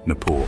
Nepal,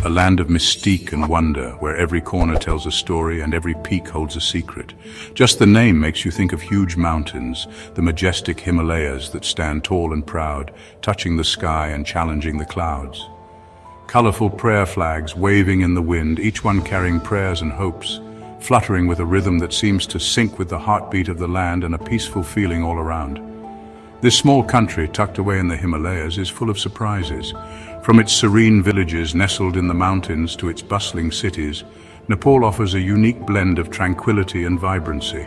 a land of mystique and wonder, where every corner tells a story and every peak holds a secret. Just the name makes you think of huge mountains, the majestic Himalayas that stand tall and proud, touching the sky and challenging the clouds. Colorful prayer flags waving in the wind, each one carrying prayers and hopes, fluttering with a rhythm that seems to sync with the heartbeat of the land and a peaceful feeling all around. This small country, tucked away in the Himalayas, is full of surprises. From its serene villages nestled in the mountains to its bustling cities, Nepal offers a unique blend of tranquility and vibrancy.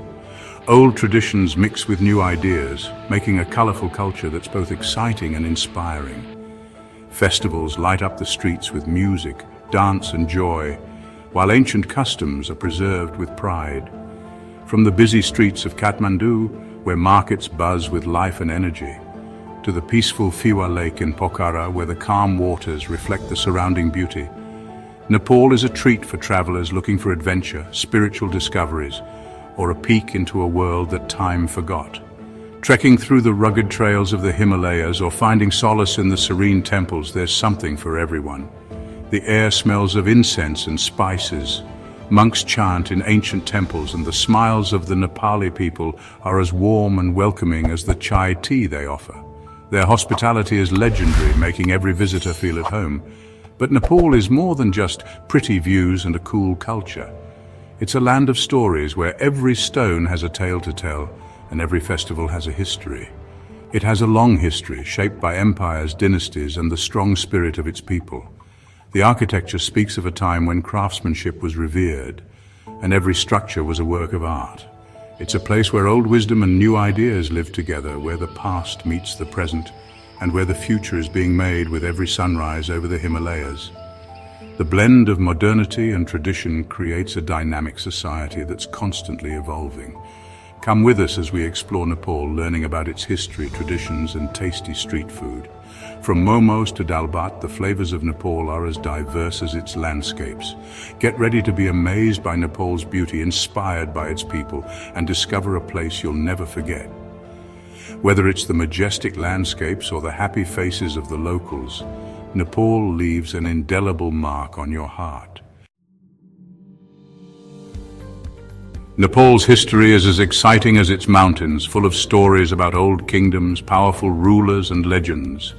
Old traditions mix with new ideas, making a colorful culture that's both exciting and inspiring. Festivals light up the streets with music, dance and joy, while ancient customs are preserved with pride. From the busy streets of Kathmandu, where markets buzz with life and energy, to the peaceful Fiwa Lake in Pokhara, where the calm waters reflect the surrounding beauty, Nepal is a treat for travelers looking for adventure, spiritual discoveries, or a peek into a world that time forgot. Trekking through the rugged trails of the Himalayas or finding solace in the serene temples, there's something for everyone. The air smells of incense and spices. Monks chant in ancient temples, and the smiles of the Nepali people are as warm and welcoming as the chai tea they offer. Their hospitality is legendary, making every visitor feel at home. But Nepal is more than just pretty views and a cool culture. It's a land of stories where every stone has a tale to tell, and every festival has a history. It has a long history, shaped by empires, dynasties, and the strong spirit of its people. The architecture speaks of a time when craftsmanship was revered, and every structure was a work of art. It's a place where old wisdom and new ideas live together, where the past meets the present, and where the future is being made with every sunrise over the Himalayas. The blend of modernity and tradition creates a dynamic society that's constantly evolving. Come with us as we explore Nepal, learning about its history, traditions, and tasty street food. From momos to dalbat, the flavors of Nepal are as diverse as its landscapes. Get ready to be amazed by Nepal's beauty, inspired by its people, and discover a place you'll never forget. Whether it's the majestic landscapes or the happy faces of the locals, Nepal leaves an indelible mark on your heart. Nepal's history is as exciting as its mountains, full of stories about old kingdoms, powerful rulers, and legends.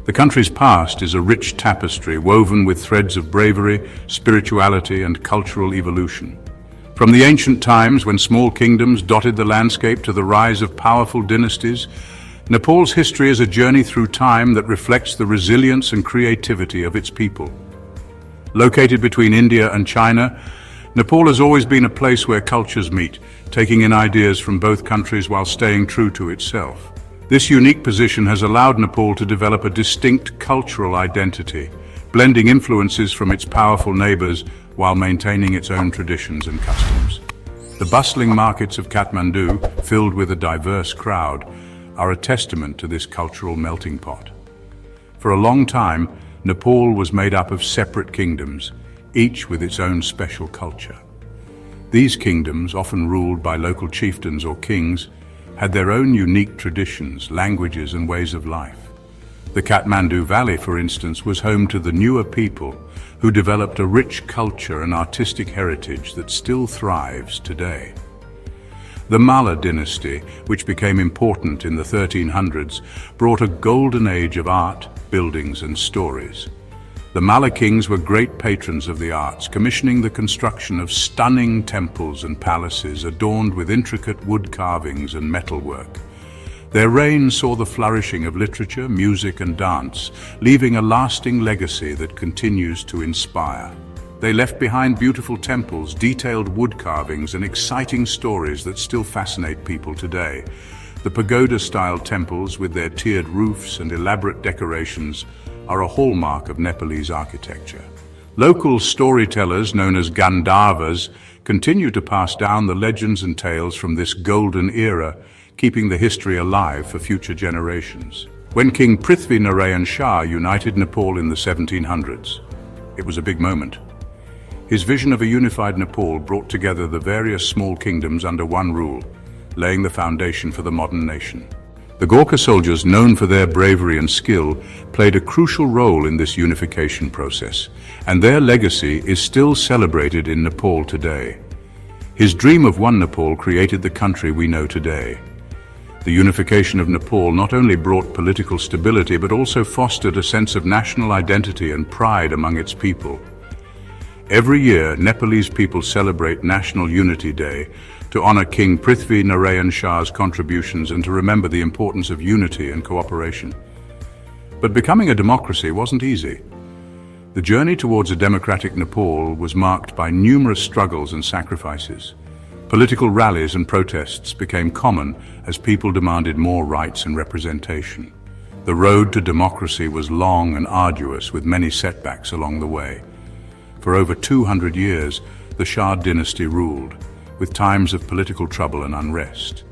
The country's past is a rich tapestry woven with threads of bravery, spirituality, and cultural evolution. From the ancient times when small kingdoms dotted the landscape to the rise of powerful dynasties, Nepal's history is a journey through time that reflects the resilience and creativity of its people. Located between India and China, Nepal has always been a place where cultures meet, taking in ideas from both countries while staying true to itself. This unique position has allowed Nepal to develop a distinct cultural identity, blending influences from its powerful neighbors while maintaining its own traditions and customs. The bustling markets of Kathmandu, filled with a diverse crowd, are a testament to this cultural melting pot. For a long time, Nepal was made up of separate kingdoms, each with its own special culture. These kingdoms, often ruled by local chieftains or kings, had their own unique traditions, languages, and ways of life. The Kathmandu Valley, for instance, was home to the newer people who developed a rich culture and artistic heritage that still thrives today. The Malla dynasty, which became important in the 1300s, brought a golden age of art, buildings, and stories. The Malla kings were great patrons of the arts, commissioning the construction of stunning temples and palaces adorned with intricate wood carvings and metalwork. Their reign saw the flourishing of literature, music, and dance, leaving a lasting legacy that continues to inspire. They left behind beautiful temples, detailed wood carvings, and exciting stories that still fascinate people today. The pagoda-style temples, with their tiered roofs and elaborate decorations, are a hallmark of Nepalese architecture. Local storytellers, known as Gandharvas, continue to pass down the legends and tales from this golden era, keeping the history alive for future generations. When King Prithvi Narayan Shah united Nepal in the 1700s, it was a big moment. His vision of a unified Nepal brought together the various small kingdoms under one rule, laying the foundation for the modern nation. The Gorkha soldiers, known for their bravery and skill, played a crucial role in this unification process, and their legacy is still celebrated in Nepal today. His dream of one Nepal created the country we know today. The unification of Nepal not only brought political stability but also fostered a sense of national identity and pride among its people. Every year, Nepalese people celebrate National Unity Day to honor King Prithvi Narayan Shah's contributions and to remember the importance of unity and cooperation. But becoming a democracy wasn't easy. The journey towards a democratic Nepal was marked by numerous struggles and sacrifices. Political rallies and protests became common as people demanded more rights and representation. The road to democracy was long and arduous, with many setbacks along the way. For over 200 years, the Shah dynasty ruled, with times of political trouble and unrest.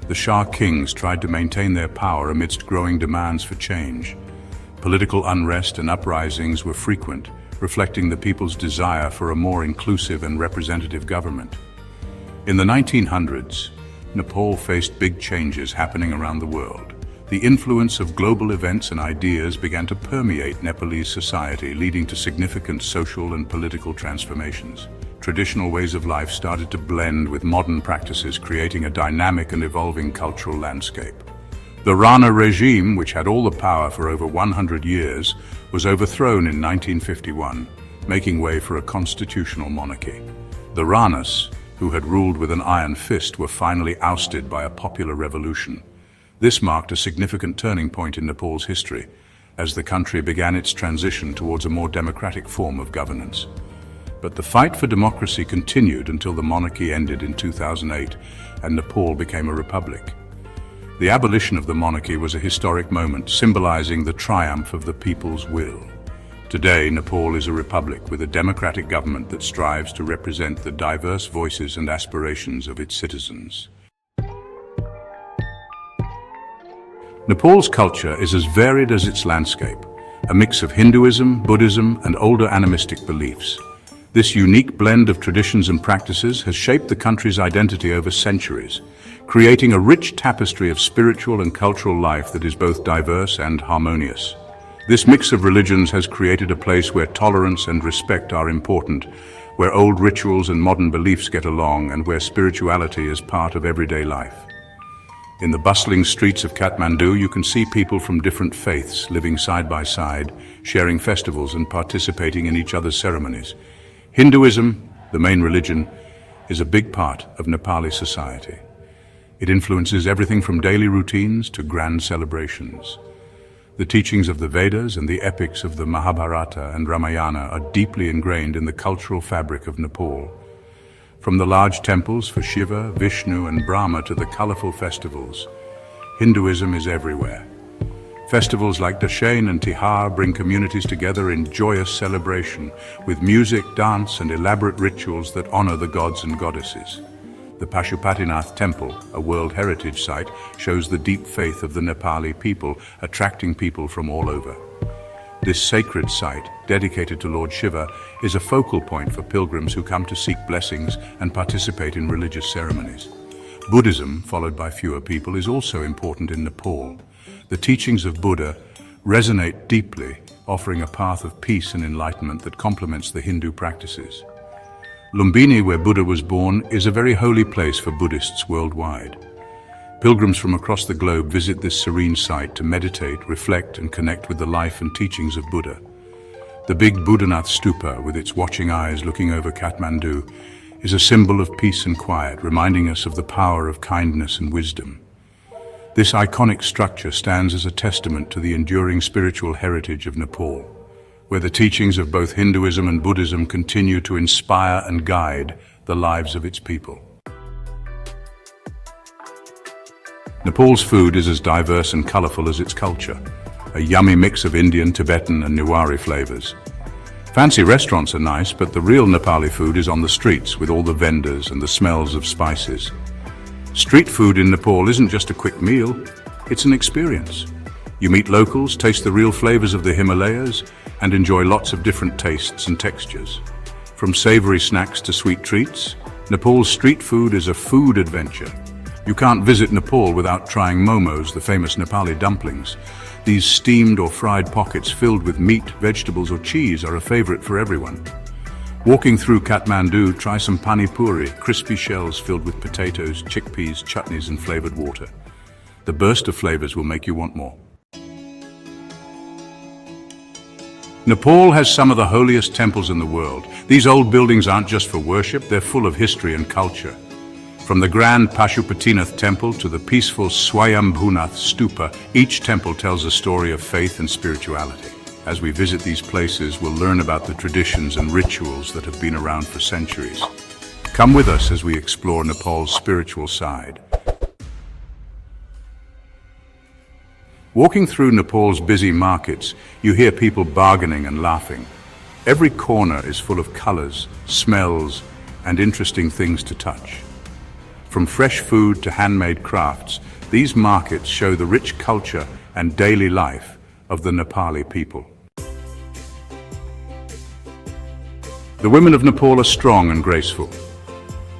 The Shah kings tried to maintain their power amidst growing demands for change. Political unrest and uprisings were frequent, reflecting the people's desire for a more inclusive and representative government. In the 1900s, Nepal faced big changes happening around the world. The influence of global events and ideas began to permeate Nepalese society, leading to significant social and political transformations. Traditional ways of life started to blend with modern practices, creating a dynamic and evolving cultural landscape. The Rana regime, which had all the power for over 100 years, was overthrown in 1951, making way for a constitutional monarchy. The Ranas, who had ruled with an iron fist, were finally ousted by a popular revolution. This marked a significant turning point in Nepal's history, as the country began its transition towards a more democratic form of governance. But the fight for democracy continued until the monarchy ended in 2008 and Nepal became a republic. The abolition of the monarchy was a historic moment, symbolizing the triumph of the people's will. Today, Nepal is a republic with a democratic government that strives to represent the diverse voices and aspirations of its citizens. Nepal's culture is as varied as its landscape, a mix of Hinduism, Buddhism, and older animistic beliefs. This unique blend of traditions and practices has shaped the country's identity over centuries, creating a rich tapestry of spiritual and cultural life that is both diverse and harmonious. This mix of religions has created a place where tolerance and respect are important, where old rituals and modern beliefs get along, and where spirituality is part of everyday life. In the bustling streets of Kathmandu, you can see people from different faiths living side by side, sharing festivals and participating in each other's ceremonies. Hinduism, the main religion, is a big part of Nepali society. It influences everything from daily routines to grand celebrations. The teachings of the Vedas and the epics of the Mahabharata and Ramayana are deeply ingrained in the cultural fabric of Nepal. From the large temples for Shiva, Vishnu, and Brahma to the colorful festivals, Hinduism is everywhere. Festivals like Dashain and Tihar bring communities together in joyous celebration, with music, dance, and elaborate rituals that honor the gods and goddesses. The Pashupatinath Temple, a World Heritage Site, shows the deep faith of the Nepali people, attracting people from all over. This sacred site, dedicated to Lord Shiva, is a focal point for pilgrims who come to seek blessings and participate in religious ceremonies. Buddhism, followed by fewer people, is also important in Nepal. The teachings of Buddha resonate deeply, offering a path of peace and enlightenment that complements the Hindu practices. Lumbini, where Buddha was born, is a very holy place for Buddhists worldwide. Pilgrims from across the globe visit this serene site to meditate, reflect, and connect with the life and teachings of Buddha. The big Buddhanath Stupa, with its watching eyes looking over Kathmandu, is a symbol of peace and quiet, reminding us of the power of kindness and wisdom. This iconic structure stands as a testament to the enduring spiritual heritage of Nepal, where the teachings of both Hinduism and Buddhism continue to inspire and guide the lives of its people. Nepal's food is as diverse and colorful as its culture, a yummy mix of Indian, Tibetan, and Newari flavors. Fancy restaurants are nice, but the real Nepali food is on the streets with all the vendors and the smells of spices. Street food in Nepal isn't just a quick meal, it's an experience. You meet locals, taste the real flavors of the Himalayas, and enjoy lots of different tastes and textures. From savory snacks to sweet treats, Nepal's street food is a food adventure. You can't visit Nepal without trying momos, the famous Nepali dumplings. These steamed or fried pockets filled with meat, vegetables or cheese are a favorite for everyone. Walking through Kathmandu, try some pani puri, crispy shells filled with potatoes, chickpeas, chutneys and flavored water. The burst of flavors will make you want more. Nepal has some of the holiest temples in the world. These old buildings aren't just for worship, they're full of history and culture. From the grand Pashupatinath temple to the peaceful Swayambhunath stupa, each temple tells a story of faith and spirituality. As we visit these places, we'll learn about the traditions and rituals that have been around for centuries. Come with us as we explore Nepal's spiritual side. Walking through Nepal's busy markets, you hear people bargaining and laughing. Every corner is full of colors, smells, and interesting things to touch. From fresh food to handmade crafts, these markets show the rich culture and daily life of the Nepali people. The women of Nepal are strong and graceful.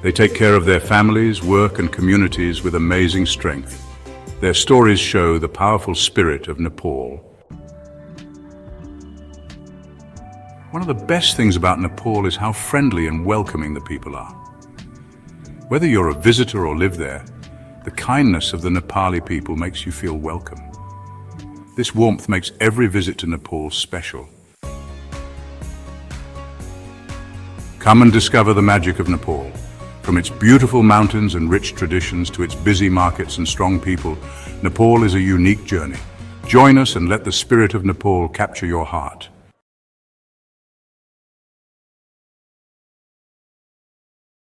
They take care of their families, work and communities with amazing strength. Their stories show the powerful spirit of Nepal. One of the best things about Nepal is how friendly and welcoming the people are. Whether you're a visitor or live there, the kindness of the Nepali people makes you feel welcome. This warmth makes every visit to Nepal special. Come and discover the magic of Nepal. From its beautiful mountains and rich traditions to its busy markets and strong people, Nepal is a unique journey. Join us and let the spirit of Nepal capture your heart.